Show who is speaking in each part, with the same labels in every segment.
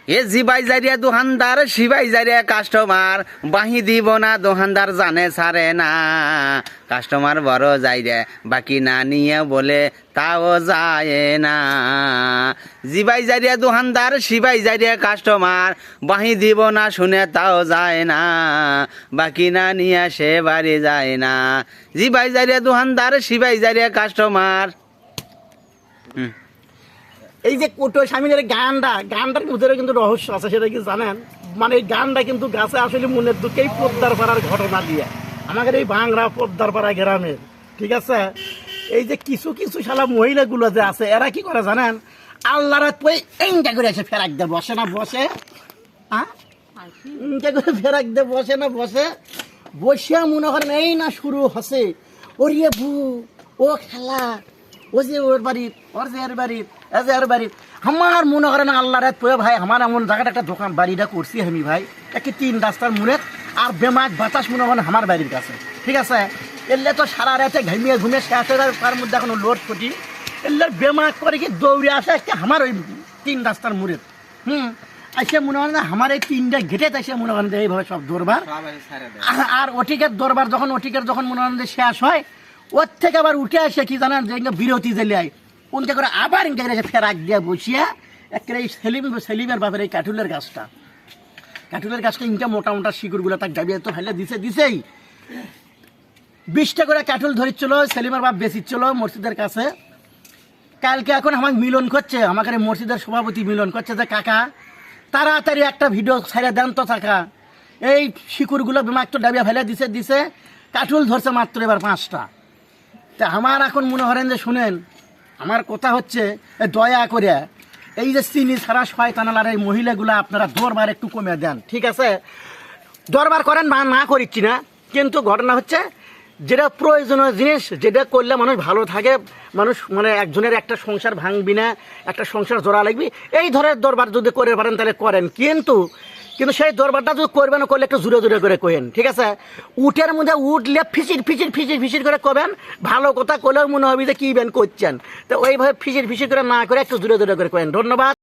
Speaker 1: এ জিবাই জারিয়া দোকানদার শিবাই জারিয়া কাস্টমার বাহি দিব না দোকানদার জানে ছাড়ে না কাস্টমার বড় যাই রে বাকি না নিয়ে বলে তাও যায় না জিবাই জারিয়া দোকানদার শিবাই জারিয়া কাস্টমার বাহি দিব না শুনে তাও যায় না বাকি না নিয়ে সে বাড়ি যায় না জিবাই জারিয়া দোকানদার শিবাই জারিয়া কাস্টমার।
Speaker 2: এই যে কোটো স্বামীর গানটার ভিতরে কিন্তু রহস্য আছে, সেটা কি জানেন? মানে এই গানটা কিন্তু গাছে আসলে মনের দুঃখেই পদ্মার পাড়ার ঘটনা দিয়ে আমাদের এই ভাঙড়া পদ্মার পাড়া গ্রামের, ঠিক আছে? এই যে কিছু কিছু শালা মহিলাগুলো যে আছে এরা কি করে জানেন? আল্লাহ রাত পই এইটা করে এসে ফেরাক দেয়, বসে না বসে, হ্যাঁ এইটা করে ফেরাক দেয়, বসে না বসে, বসিয়া মনে করেন এই না শুরু হসে ওরিয়ে বু ও খেলা ও যে ওর বাড়ি ওর যে এর বাড়ি এর বাড়ি আমার মনে করেন আল্লাহ রাত পয়ে ভাই আমার এমন জায়গাটা একটা দোকান বাড়িটা করছি আমি ভাই একে 3 রাস্তার মুড়ে আর বেমাক বাতাস মনে করেন আমার বাড়ির কাছে, ঠিক আছে? এলে তো সারা রাতে ঘুমিয়ে ঘুমিয়ে শেষ হয়ে তার মধ্যে এখনো লোড ফটি এলে বেমাক করে কি দৌড়ে আসে একটা আমার ওই 3 রাস্তার মুড়ে আসে মনে করেন আমার এই 3টা ঘেটে আসে মনে করেন যে এইভাবে সব দরবার আর ওটিকের দরবার যখন মনে করেন যে শেষ হয় ওর থেকে আবার উঠে আসে কি জানেন যে বিরতি জেলে কোনটা করে আবার ইনকে ফেরাক দিয়ে বসিয়া একেবারে এই সেলিমের বাপের এই কাঠুলের গাছটা ইনকা মোটা মোটা শিকড়গুলো তার ডাবিয়ে তো ফেলে দিছেই 20টা করে কাঠুল ধরিচ্ছিল সেলিমের বাপ বেচিচ্ছিল মসজিদের কাছে। কালকে এখন আমার মিলন করছে, আমাকে মসজিদের সভাপতি মিলন করছে যে কাকা তাড়াতাড়ি একটা ভিডিও ছাড়া দেন তো কাকা, এই শিকড়গুলো মাত্র ডাবিয়া ফেলে দিছে কাঠুল ধরছে মাত্র এবার 5টা। তা আমার এখন মনে করেন যে শুনেন আমার কথা হচ্ছে দয়া করে এই যে চিনি ছাড়া শয়তানালার এই মহিলাগুলো আপনারা দরবার একটু কমে দেন, ঠিক আছে? দরবার করেন না করিচ্ছি না, কিন্তু ঘটনা হচ্ছে যেটা প্রয়োজনীয় জিনিস যেটা করলে মানুষ ভালো থাকে, মানুষ মানে একজনের একটা সংসার ভাঙবি না, একটা সংসার জোড়া লাগবি, এই ধরনের দরবার যদি করে পারেন তাহলে করেন, কিন্তু সেই দরবারটা যদি করবেন করলে একটু জোরে করে কহেন, ঠিক আছে? উটের মধ্যে উঠলে ফিসির করে কবেন, ভালো কথা করলেও মনে হবে যে কি বেন করছেন, তো ওইভাবে ফিসির করে না করে একটু জোরে করে কহেন। ধন্যবাদ।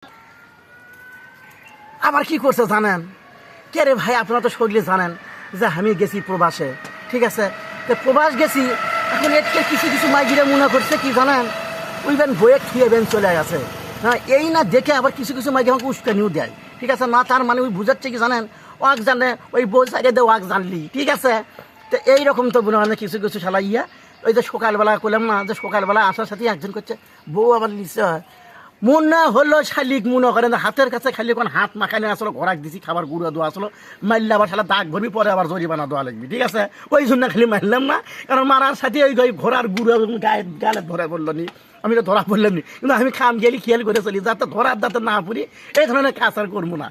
Speaker 2: আবার কি করছে জানেন? কে রে ভাই আপনারা তো সগলি জানেন যে আমি গেছি প্রবাসে, ঠিক আছে? তো প্রবাস গেছি এখন এর কিছু মাইগিরা মনে করছে কি জানেন ওই বেন বইয়ে খেয়ে বেন চলে গেছে, হ্যাঁ এই না দেখে আবার কিছু মাইগি আমাকে উস্কানিও দেয়, ঠিক আছে? না তার মানে ওই বুঝাচ্ছে কি জানেন ওয়াক জানে ওই বই সাইডে দে ওয়াক জানলি, ঠিক আছে? তো এইরকম তো মনে হয় কিছু শালা ওই যে সকালবেলা করলাম না যে সকালবেলা আসার সাথে একজন করছে বউ আবার লিখছে মনে হলো শালিক মনে করেন হাতের কাছে খালি কোন হাত মাখানে আসলো ঘোরাক দিছি খাবার গুঁড়ো দেওয়া আসলো মারলে আবার শালা দাগ ভরবি পরে আবার জরিমানা দেওয়া লাগবে, ঠিক আছে? ওই জন্য খালি মারলাম না, কারণ মারার সাথে ওই ঘোড়ার গুঁড়ো গালে ধরা পড়লো নি, আমি তো ধরা পড়লাম নি, কিন্তু আমি খাম গেলি খেয়াল করে চলি যাতে ধরার দাঁতে না পড়ি, এই ধরনের কাজ আর করবো না।